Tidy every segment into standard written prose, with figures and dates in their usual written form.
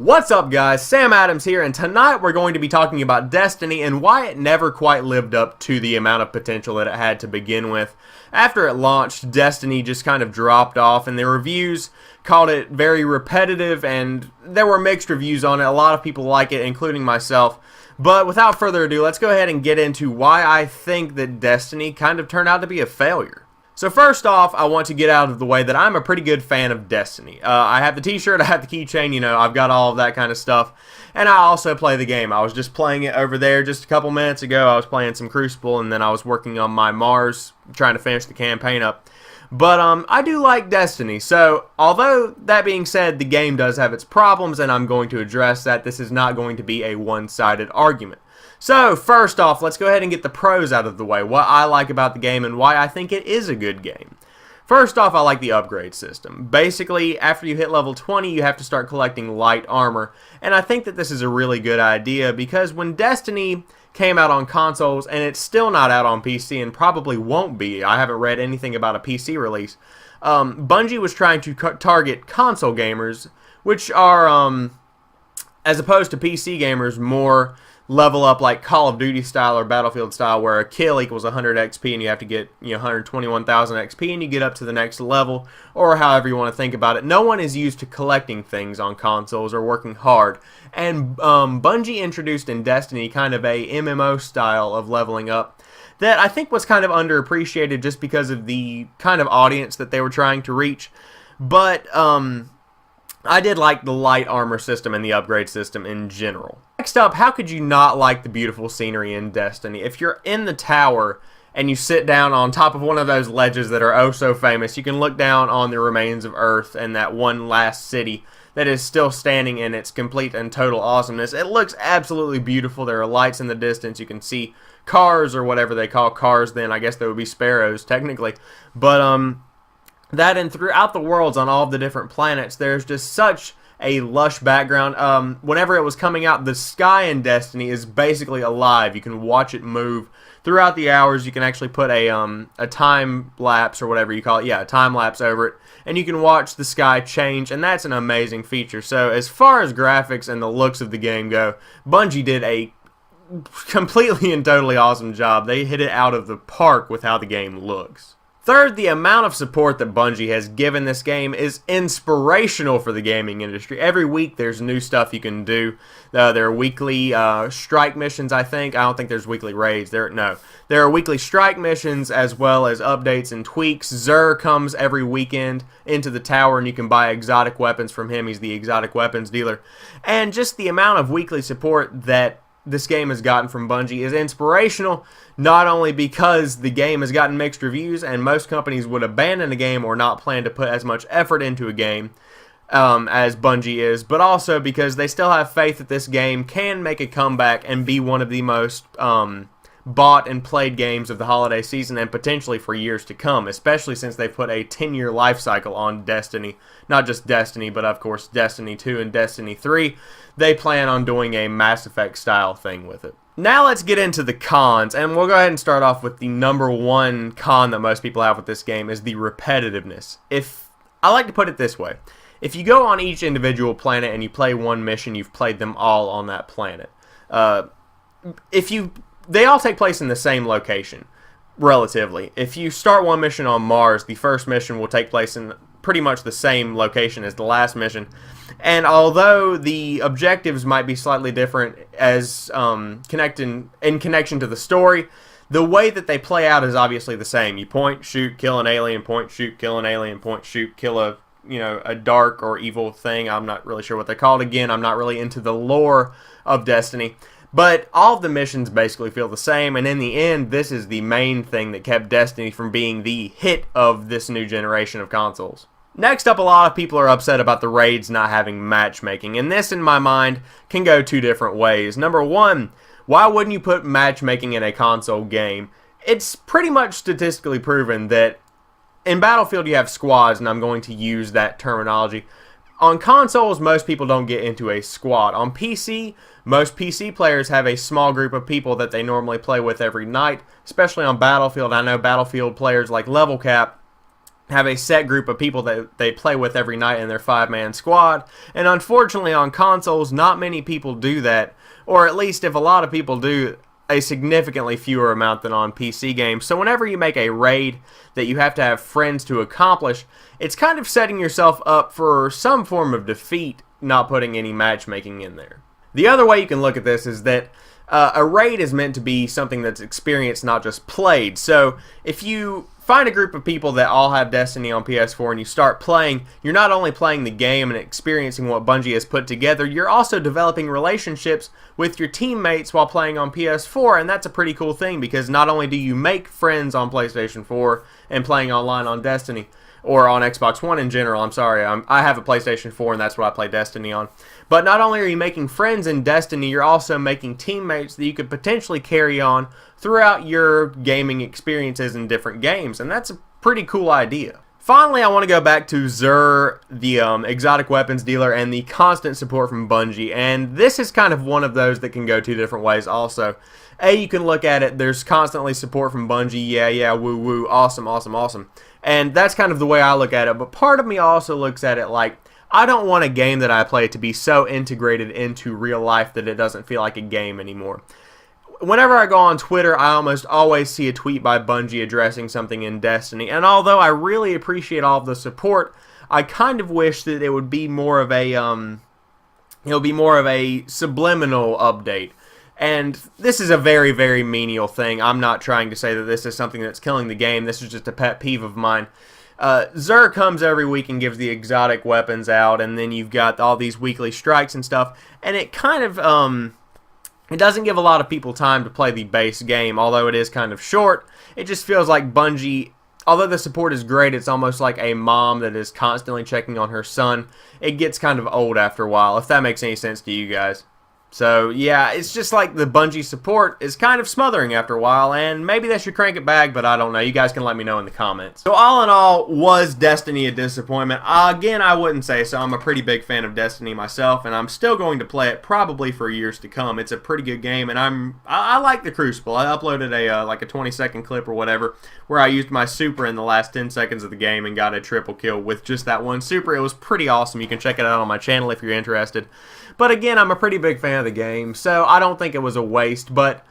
What's up, guys? Sam Adams here, and tonight we're going to be talking about Destiny and why it never quite lived up to the amount of potential that it had to begin with. After it launched, Destiny just kind of dropped off, and the reviews called it very repetitive, and there were mixed reviews on it. A lot of people like it, including myself. But without further ado, let's go ahead and get into why I think that Destiny kind of turned out to be a failure. So first off, I want to get out of the way that I'm a pretty good fan of Destiny. I have the t-shirt, I have the keychain, I've got all of that kind of stuff. And I also play the game. I was just playing it over there just a couple minutes ago. I was playing some Crucible, and then I was working on my Mars, trying to finish the campaign up. But I do like Destiny, so although that being said, the game does have its problems, and I'm going to address that. This is not going to be a one-sided argument. So, first off, let's go ahead and get the pros out of the way, what I like about the game and why I think it is a good game. First off, I like the upgrade system. Basically, after you hit level 20, you have to start collecting light armor, and I think that this is a really good idea because when Destiny came out on consoles, and it's still not out on PC and probably won't be, I haven't read anything about a PC release, Bungie was trying to target console gamers, which are, as opposed to PC gamers, more level up like Call of Duty style or Battlefield style, where a kill equals 100 XP and you have to get 121,000 XP and you get up to the next level, or however you want to think about it. No one is used to collecting things on consoles or working hard, and Bungie introduced in Destiny kind of a MMO style of leveling up that I think was kind of underappreciated just because of the kind of audience that they were trying to reach. But I did like the light armor system and the upgrade system in general. Next up, how could you not like the beautiful scenery in Destiny? If you're in the tower and you sit down on top of one of those ledges that are oh so famous, you can look down on the remains of Earth and that one last city that is still standing in its complete and total awesomeness. It looks absolutely beautiful. There are lights in the distance. You can see cars, or whatever they call cars then. I guess they would be sparrows technically. But that and throughout the worlds on all of the different planets, there's just such a lush background. Whenever it was coming out, the sky in Destiny is basically alive. You can watch it move throughout the hours. You can actually put a time lapse, or whatever you call it, a time lapse over it, and you can watch the sky change, and that's an amazing feature. So as far as graphics and the looks of the game go, Bungie did a completely and totally awesome job. They hit it out of the park with how the game looks. Third, the amount of support that Bungie has given this game is inspirational for the gaming industry. Every week there's new stuff you can do. There are weekly strike missions, I think. I don't think there's weekly raids. There are weekly strike missions as well as updates and tweaks. Xur comes every weekend into the tower, and you can buy exotic weapons from him. He's the exotic weapons dealer. And just the amount of weekly support that this game has gotten from Bungie is inspirational, not only because the game has gotten mixed reviews and most companies would abandon a game or not plan to put as much effort into a game as Bungie is, but also because they still have faith that this game can make a comeback and be one of the most bought and played games of the holiday season and potentially for years to come, especially since they've put a 10-year life cycle on Destiny. Not just Destiny, but of course Destiny 2 and Destiny 3. They plan on doing a Mass Effect style thing with it. Now let's get into the cons, and we'll go ahead and start off with the number one con that most people have with this game is the repetitiveness. I like to put it this way. If you go on each individual planet and you play one mission, you've played them all on that planet. They all take place in the same location, relatively. If you start one mission on Mars, the first mission will take place in pretty much the same location as the last mission. And although the objectives might be slightly different as in connection to the story, the way that they play out is obviously the same. You point, shoot, kill an alien, point, shoot, kill an alien, point, shoot, kill a dark or evil thing. I'm not really sure what they call it. Again, I'm not really into the lore of Destiny. But all of the missions basically feel the same, and in the end, this is the main thing that kept Destiny from being the hit of this new generation of consoles. Next up, a lot of people are upset about the raids not having matchmaking, and this, in my mind, can go two different ways. Number one, why wouldn't you put matchmaking in a console game? It's pretty much statistically proven that in Battlefield you have squads, and I'm going to use that terminology. On consoles, most people don't get into a squad. On PC, most PC players have a small group of people that they normally play with every night, especially on Battlefield. I know Battlefield players like Level Cap have a set group of people that they play with every night in their 5-man squad. And unfortunately on consoles, not many people do that, or at least if a lot of people do, a significantly fewer amount than on PC games. So whenever you make a raid that you have to have friends to accomplish, it's kind of setting yourself up for some form of defeat not putting any matchmaking in there. The other way you can look at this is that a raid is meant to be something that's experienced, not just played. So if you find a group of people that all have Destiny on PS4 and you start playing, you're not only playing the game and experiencing what Bungie has put together, you're also developing relationships with your teammates while playing on PS4, and that's a pretty cool thing because not only do you make friends on PlayStation 4 and playing online on Destiny, or on Xbox One in general, I have a PlayStation 4 and that's what I play Destiny on. But not only are you making friends in Destiny, you're also making teammates that you could potentially carry on throughout your gaming experiences in different games, and that's a pretty cool idea. Finally, I want to go back to Xur, the exotic weapons dealer, and the constant support from Bungie, and this is kind of one of those that can go two different ways also. You can look at it, there's constantly support from Bungie, yeah, woo woo, awesome, awesome, awesome. And that's kind of the way I look at it, but part of me also looks at it like, I don't want a game that I play to be so integrated into real life that it doesn't feel like a game anymore. Whenever I go on Twitter, I almost always see a tweet by Bungie addressing something in Destiny, and although I really appreciate all of the support, I kind of wish that it would be more of a, subliminal update. And this is a very, very menial thing. I'm not trying to say that this is something that's killing the game. This is just a pet peeve of mine. Xur comes every week and gives the exotic weapons out, and then you've got all these weekly strikes and stuff, and it kind of, it doesn't give a lot of people time to play the base game, although it is kind of short. It just feels like Bungie, although the support is great, it's almost like a mom that is constantly checking on her son. It gets kind of old after a while, if that makes any sense to you guys. So, yeah, it's just like the Bungie support is kind of smothering after a while, and maybe they should crank it back, but I don't know. You guys can let me know in the comments. So, all in all, was Destiny a disappointment? Again, I wouldn't say so. I'm a pretty big fan of Destiny myself, and I'm still going to play it probably for years to come. It's a pretty good game, and I like the Crucible. I uploaded like a 20-second clip or whatever where I used my super in the last 10 seconds of the game and got a triple kill with just that one super. It was pretty awesome. You can check it out on my channel if you're interested. But again, I'm a pretty big fan of the game, so I don't think it was a waste, but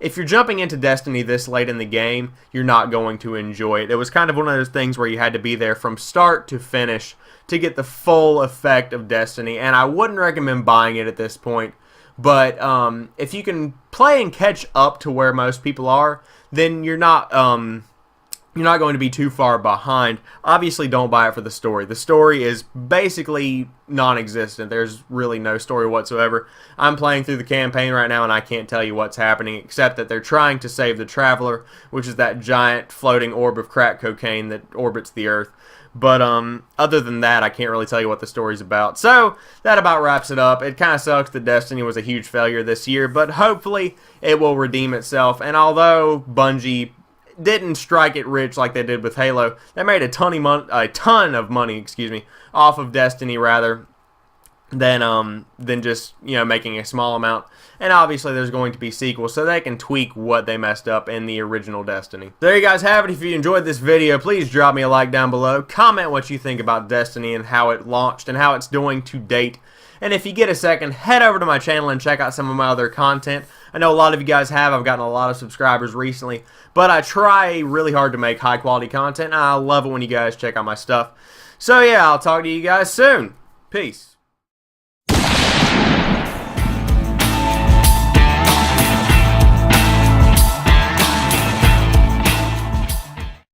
if you're jumping into Destiny this late in the game, you're not going to enjoy it. It was kind of one of those things where you had to be there from start to finish to get the full effect of Destiny, and I wouldn't recommend buying it at this point, but if you can play and catch up to where most people are, then you're not going to be too far behind. Obviously, don't buy it for the story. The story is basically non-existent. There's really no story whatsoever. I'm playing through the campaign right now, and I can't tell you what's happening, except that they're trying to save the Traveler, which is that giant floating orb of crack cocaine that orbits the Earth. But other than that, I can't really tell you what the story's about. So, that about wraps it up. It kind of sucks that Destiny was a huge failure this year, but hopefully it will redeem itself. And although Bungie didn't strike it rich like they did with Halo, they made a ton of money, off of Destiny rather than just, making a small amount. And obviously there's going to be sequels, so they can tweak what they messed up in the original Destiny. There you guys have it. If you enjoyed this video, please drop me a like down below. Comment what you think about Destiny and how it launched and how it's doing to date. And if you get a second, head over to my channel and check out some of my other content. I know a lot of you guys have. I've gotten a lot of subscribers recently. But I try really hard to make high quality content. And I love it when you guys check out my stuff. So yeah, I'll talk to you guys soon. Peace.